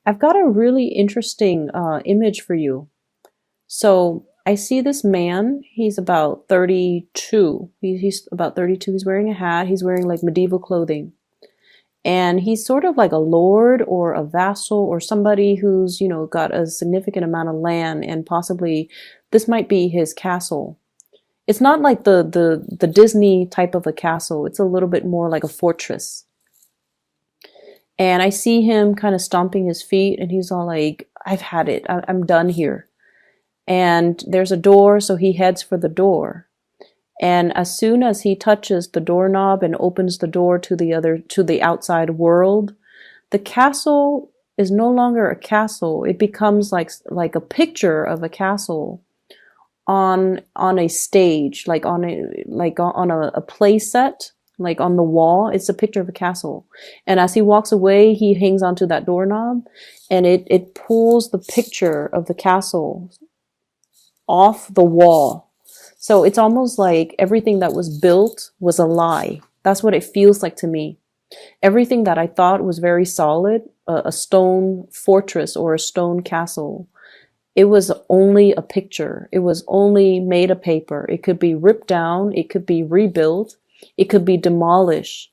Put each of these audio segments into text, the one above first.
I've got a really interesting image for you. So I see this man. He's about 32. He's about 32. He's wearing a hat. He's wearing like medieval clothing. And he's sort of like a lord or a vassal or somebody who's, got a significant amount of land, and possibly this might be his castle. It's not like the Disney type of a castle. It's a little bit more like a fortress. And I see him kind of stomping his feet, and he's all like, I've had it. I'm done here. And there's a door, so he heads for the door. And as soon as he touches the doorknob and opens the door to the outside world, the castle is no longer a castle. It becomes like a picture of a castle on a stage, like on a play set, like on the wall. It's a picture of a castle. And as he walks away, he hangs onto that doorknob, and it pulls the picture of the castle off the wall. So it's almost like everything that was built was a lie. That's what it feels like to me. Everything that I thought was very solid, a stone fortress or a stone castle, it was only a picture. It was only made of paper. It could be ripped down. It could be rebuilt. It could be demolished.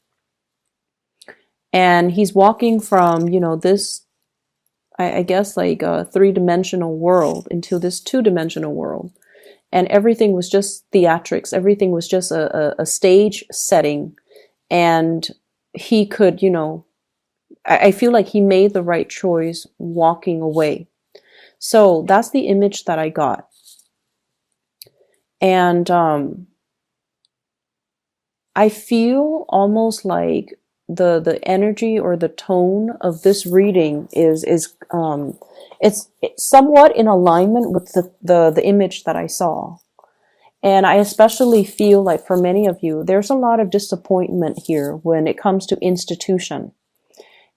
And he's walking from, this, I guess, like a three-dimensional world into this two-dimensional world. And everything was just theatrics. Everything was just a stage setting. And he could, I feel like he made the right choice walking away. So that's the image that I got. And I feel almost like the energy or the tone of this reading is it's somewhat in alignment with the image that I saw. And I especially feel like for many of you, there's a lot of disappointment here when it comes to institution.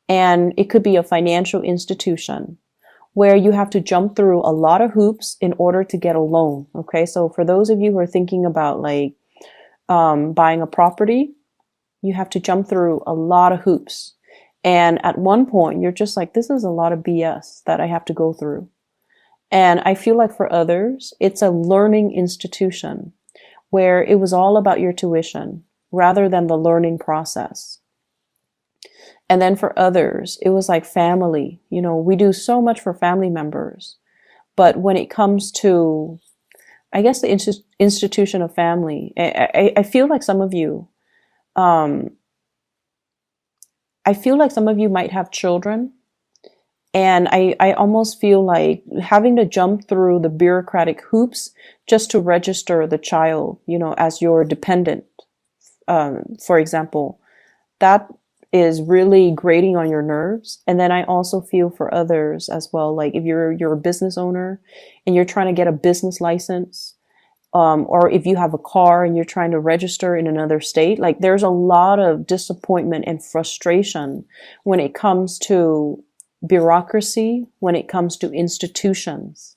And it could be a financial institution where you have to jump through a lot of hoops in order to get a loan. Okay, so for those of you who are thinking about like buying a property, you have to jump through a lot of hoops. And at one point, you're just like, this is a lot of BS that I have to go through. And I feel like for others, it's a learning institution where it was all about your tuition rather than the learning process. And then for others, it was like family. We do so much for family members. But when it comes to, I guess, the institution of family, I feel like some of you, I feel like some of you might have children. And I almost feel like having to jump through the bureaucratic hoops just to register the child, as your dependent, for example, that is really grating on your nerves. And then I also feel for others as well. Like if you're a business owner and you're trying to get a business license, or if you have a car and you're trying to register in another state, like there's a lot of disappointment and frustration when it comes to bureaucracy, when it comes to institutions,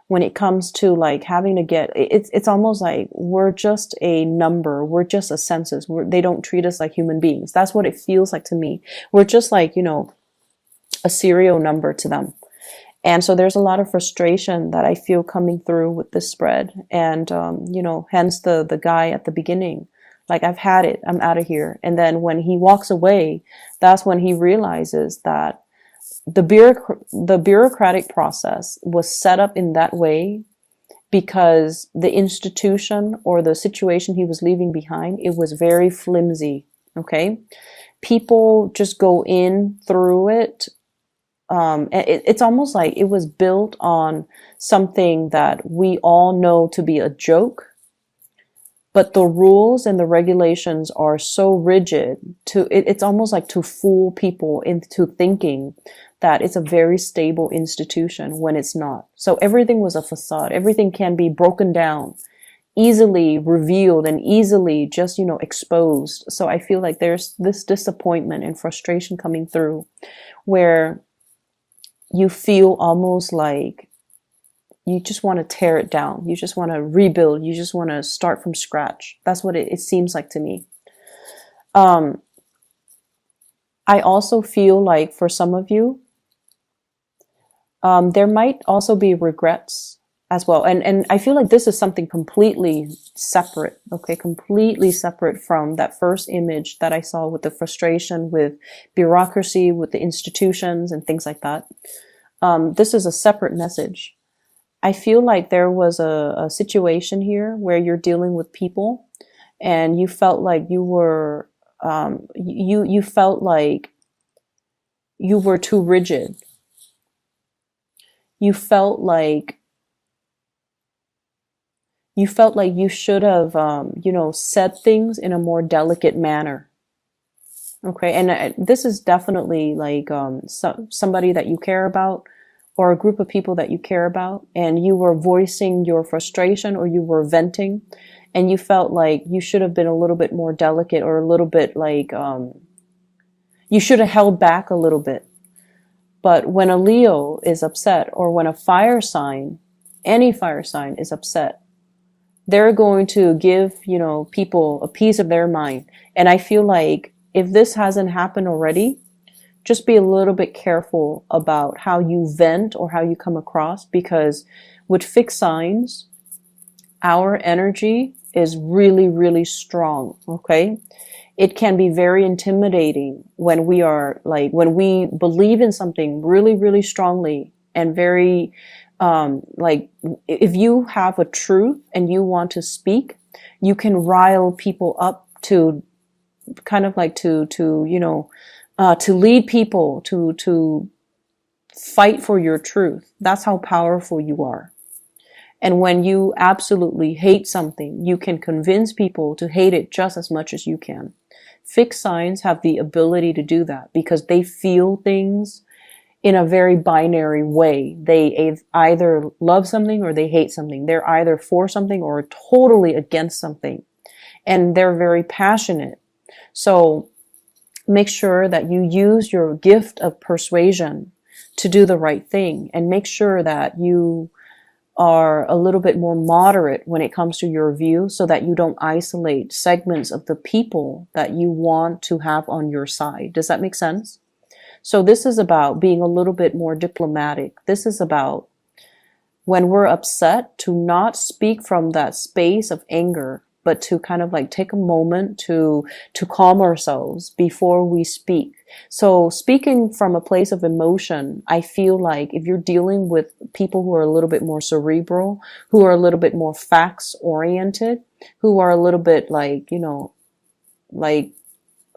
when it comes to like having to get, it's almost like we're just a number. We're just a census. They don't treat us like human beings. That's what it feels like to me. We're just like, a serial number to them. And so there's a lot of frustration that I feel coming through with this spread. And, hence the guy at the beginning, like, I've had it, I'm out of here. And then when he walks away, that's when he realizes that the bureaucratic process was set up in that way because the institution or the situation he was leaving behind, it was very flimsy. Okay. People just go in through it. It's almost like it was built on something that we all know to be a joke, but the rules and the regulations are so rigid it's almost like to fool people into thinking that it's a very stable institution when it's not. So everything was a facade. Everything can be broken down, easily revealed, and easily just, exposed. So I feel like there's this disappointment and frustration coming through where you feel almost like you just want to tear it down. You just want to rebuild. You just want to start from scratch. That's what it seems like to me. I also feel like for some of you, There might also be regrets as well. And I feel like this is something completely separate, okay? Completely separate from that first image that I saw with the frustration with bureaucracy, with the institutions and things like that. This is a separate message. I feel like there was a situation here where you're dealing with people and you felt like you were, you felt like you were too rigid. You felt like you should have, said things in a more delicate manner. Okay. And this is definitely like, somebody that you care about or a group of people that you care about, and you were voicing your frustration or you were venting and you felt like you should have been a little bit more delicate or a little bit like, you should have held back a little bit. But when a Leo is upset or when a fire sign, any fire sign is upset, they're going to give, people a piece of their mind. And I feel like if this hasn't happened already, just be a little bit careful about how you vent or how you come across, because with fixed signs, our energy is really, really strong. Okay. It can be very intimidating when when we believe in something really, really strongly and very, if you have a truth and you want to speak, you can rile people up to kind of like to lead people to fight for your truth. That's how powerful you are. And when you absolutely hate something, you can convince people to hate it just as much as you can. Fixed signs have the ability to do that because they feel things in a very binary way. They either love something or they hate something. They're either for something or totally against something. And they're very passionate. So make sure that you use your gift of persuasion to do the right thing, and make sure that you are a little bit more moderate when it comes to your view so that you don't isolate segments of the people that you want to have on your side. Does that make sense? So this is about being a little bit more diplomatic. This is about when we're upset to not speak from that space of anger, but to kind of like take a moment to calm ourselves before we speak. So speaking from a place of emotion, I feel like if you're dealing with people who are a little bit more cerebral, who are a little bit more facts oriented, who are a little bit like, like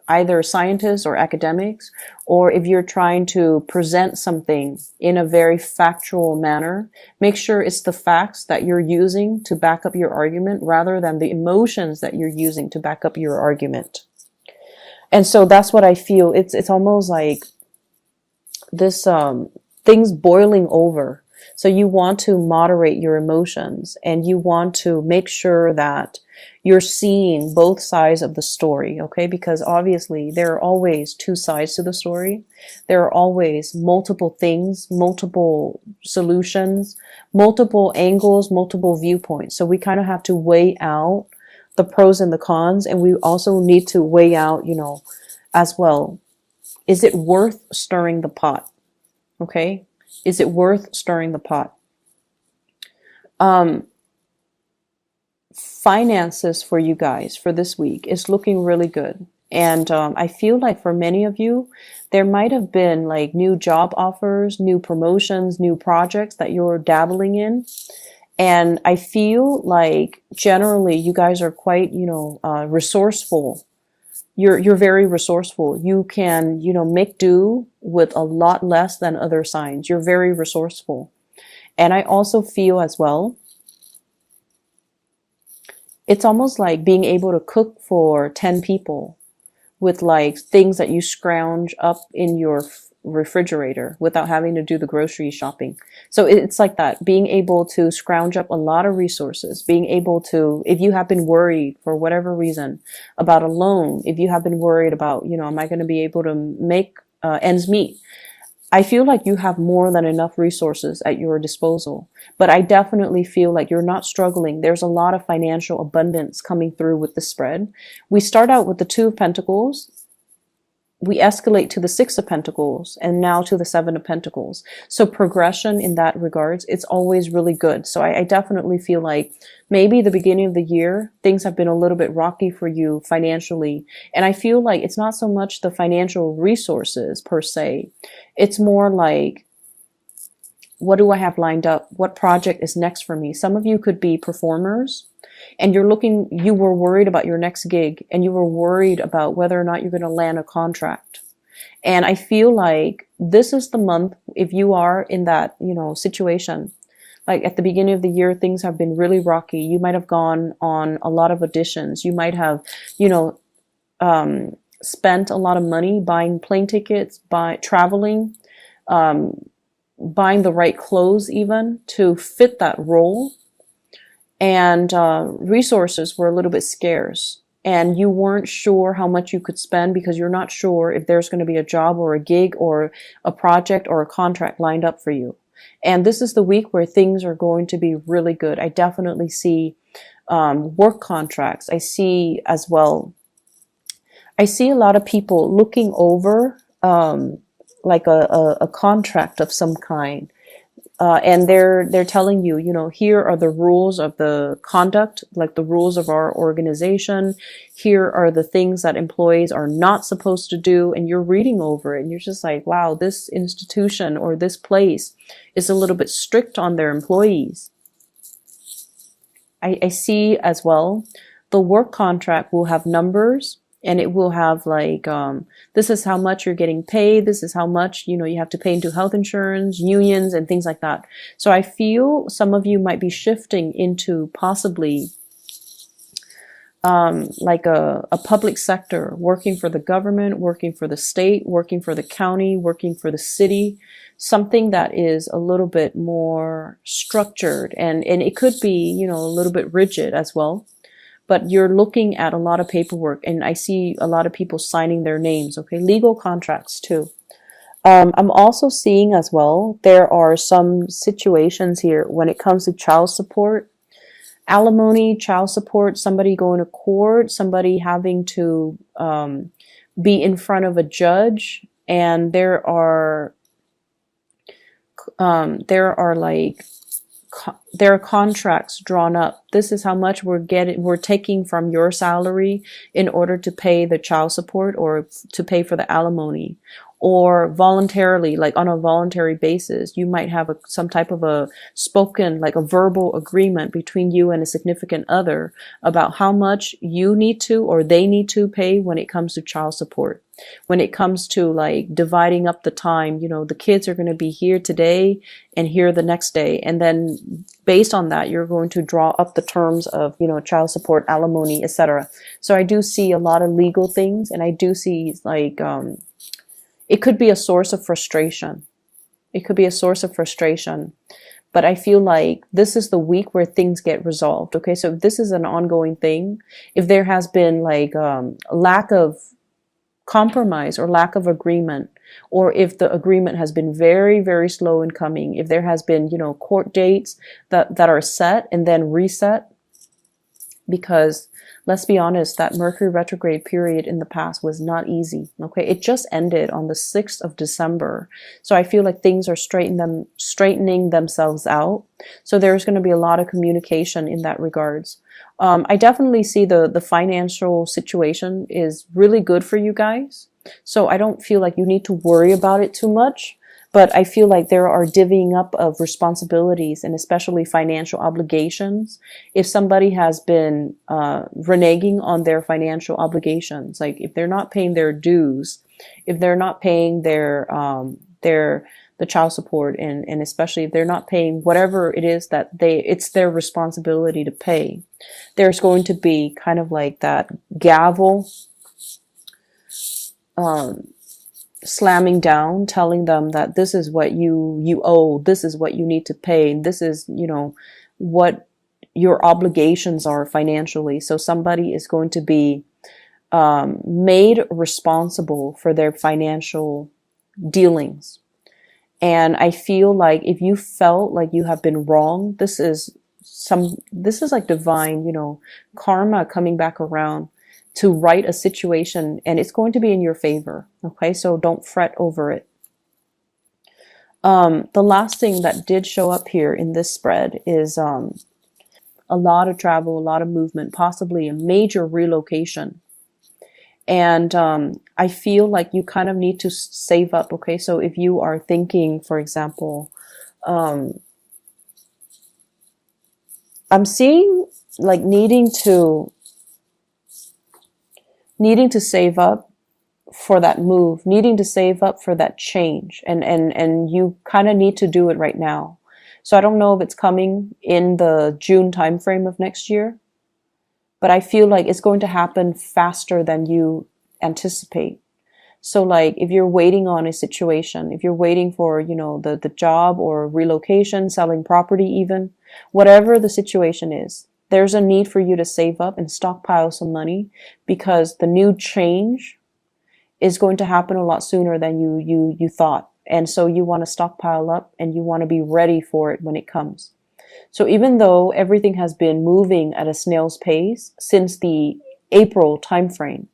either scientists or academics, or if you're trying to present something in a very factual manner, make sure it's the facts that you're using to back up your argument rather than the emotions that you're using to back up your argument. And so that's what I feel. It's almost like this, things boiling over. So you want to moderate your emotions and you want to make sure that you're seeing both sides of the story, okay? Because obviously there are always two sides to the story. There are always multiple things, multiple solutions, multiple angles, multiple viewpoints. So we kind of have to weigh out the pros and the cons, and we also need to weigh out, as well, is it worth stirring the pot? Okay? Is it worth stirring the pot? Finances for you guys for this week is looking really good. And I feel like for many of you, there might have been like new job offers, new promotions, new projects that you're dabbling in. And I feel like generally you guys are quite, resourceful. You're very resourceful. You can, make do with a lot less than other signs. You're very resourceful. And I also feel as well, it's almost like being able to cook for 10 people with like things that you scrounge up in your refrigerator without having to do the grocery shopping. So it's like that, being able to scrounge up a lot of resources, being able to, if you have been worried for whatever reason about a loan, if you have been worried about, am I going to be able to make ends meet? I feel like you have more than enough resources at your disposal, but I definitely feel like you're not struggling. There's a lot of financial abundance coming through with the spread. We start out with the Two of Pentacles. we escalate to the Six of Pentacles and now to the Seven of Pentacles. So progression in that regards, it's always really good. So I definitely feel like maybe the beginning of the year, things have been a little bit rocky for you financially. And I feel like it's not so much the financial resources per se. It's more like, what do I have lined up? What project is next for me? Some of you could be performers and you were worried about your next gig and you were worried about whether or not you're going to land a contract. And I feel like this is the month, if you are in that, situation, like at the beginning of the year, things have been really rocky. You might have gone on a lot of auditions. You might have, spent a lot of money buying plane tickets, by traveling, buying the right clothes even to fit that role. And resources were a little bit scarce. And you weren't sure how much you could spend because you're not sure if there's going to be a job or a gig or a project or a contract lined up for you. And this is the week where things are going to be really good. I definitely see work contracts. I see a lot of people looking over like a contract of some kind. And they're telling you, here are the rules of the conduct, like the rules of our organization. Here are the things that employees are not supposed to do. And you're reading over it and you're just like, wow, this institution or this place is a little bit strict on their employees. I see as well, the work contract will have numbers. And it will have like, this is how much you're getting paid. This is how much, you have to pay into health insurance, unions, and things like that. So I feel some of you might be shifting into possibly like a public sector, working for the government, working for the state, working for the county, working for the city, something that is a little bit more structured. And it could be, a little bit rigid as well. But you're looking at a lot of paperwork, and I see a lot of people signing their names, okay? Legal contracts too. I'm also seeing as well, there are some situations here when it comes to child support, alimony, child support, somebody going to court, somebody having to be in front of a judge, and there are contracts drawn up. This is how much we're taking from your salary in order to pay the child support or to pay for the alimony. Or voluntarily, like on a voluntary basis, you might have some type of a spoken, like a verbal agreement between you and a significant other about how much you need to or they need to pay when it comes to child support. When it comes to like dividing up the time, the kids are going to be here today and here the next day. And then based on that, you're going to draw up the terms of, child support, alimony, etc. So I do see a lot of legal things, and I do see like, it could be a source of frustration. It could be a source of frustration. But I feel like this is the week where things get resolved. Okay, so if this is an ongoing thing, if there has been like lack of compromise or lack of agreement, or if the agreement has been very, very slow in coming, if there has been, court dates that are set and then reset, because let's be honest, that Mercury retrograde period in the past was not easy. Okay, it just ended on the 6th of December. So I feel like things are straightening themselves out. So there's going to be a lot of communication in that regards. I definitely see the financial situation is really good for you guys. So I don't feel like you need to worry about it too much. But I feel like there are divvying up of responsibilities and especially financial obligations. If somebody has been reneging on their financial obligations, like if they're not paying their dues, if they're not paying the child support, and especially if they're not paying whatever it is that it's their responsibility to pay, there's going to be kind of like that gavel slamming down, telling them that this is what you owe, this is what you need to pay, and this is, what your obligations are financially. So somebody is going to be made responsible for their financial dealings. And I feel like if you felt like you have been wrong, this is like divine, karma coming back around. to right a situation, and it's going to be in your favor. Okay, so don't fret over it. The last thing that did show up here in this spread is a lot of travel, a lot of movement, possibly a major relocation. And I feel like you kind of need to save up. Okay, so if you are thinking, for example, I'm seeing like needing to save up for that move, needing to save up for that change, and you kind of need to do it right now. So I don't know if it's coming in the June timeframe of next year, but I feel like it's going to happen faster than you anticipate. So like if you're waiting on a situation, if you're waiting for, the job or relocation, selling property even, whatever the situation is, there's a need for you to save up and stockpile some money, because the new change is going to happen a lot sooner than you thought. And so you want to stockpile up and you want to be ready for it when it comes. So even though everything has been moving at a snail's pace since the April timeframe,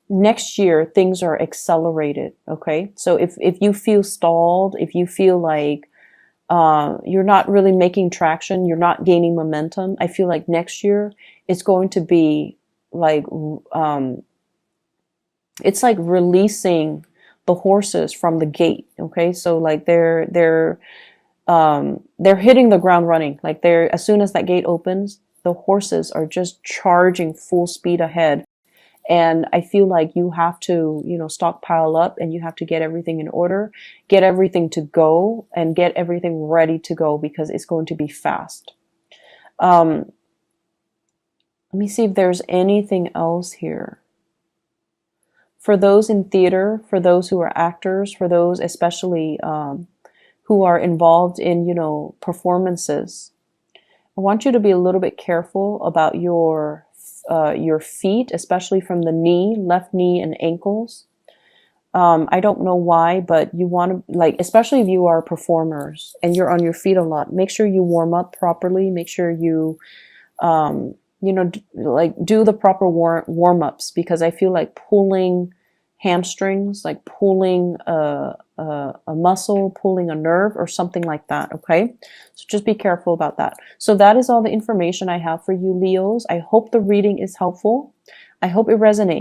next year things are accelerated. Okay, so if you feel stalled, if you feel like you're not really making traction, you're not gaining momentum, I feel like next year it's going to be like it's like releasing the horses from the gate. Okay, so like they're hitting the ground running. Like as soon as that gate opens, the horses are just charging full speed ahead. And I feel like you have to, stockpile up, and you have to get everything in order, get everything to go, and get everything ready to go, because it's going to be fast. Let me see if there's anything else here. For those in theater, for those who are actors, for those especially who are involved in, performances, I want you to be a little bit careful about your feet, especially from the knee, left knee and ankles. I don't know why, but you want to, like, especially if you are performers and you're on your feet a lot, make sure you warm up properly. Make sure you, do the proper warm ups, because I feel like pulling hamstrings, like pulling a muscle, pulling a nerve, or something like that. Okay, so just be careful about that. So that is all the information I have for you, Leos. I hope the reading is helpful. I hope it resonates.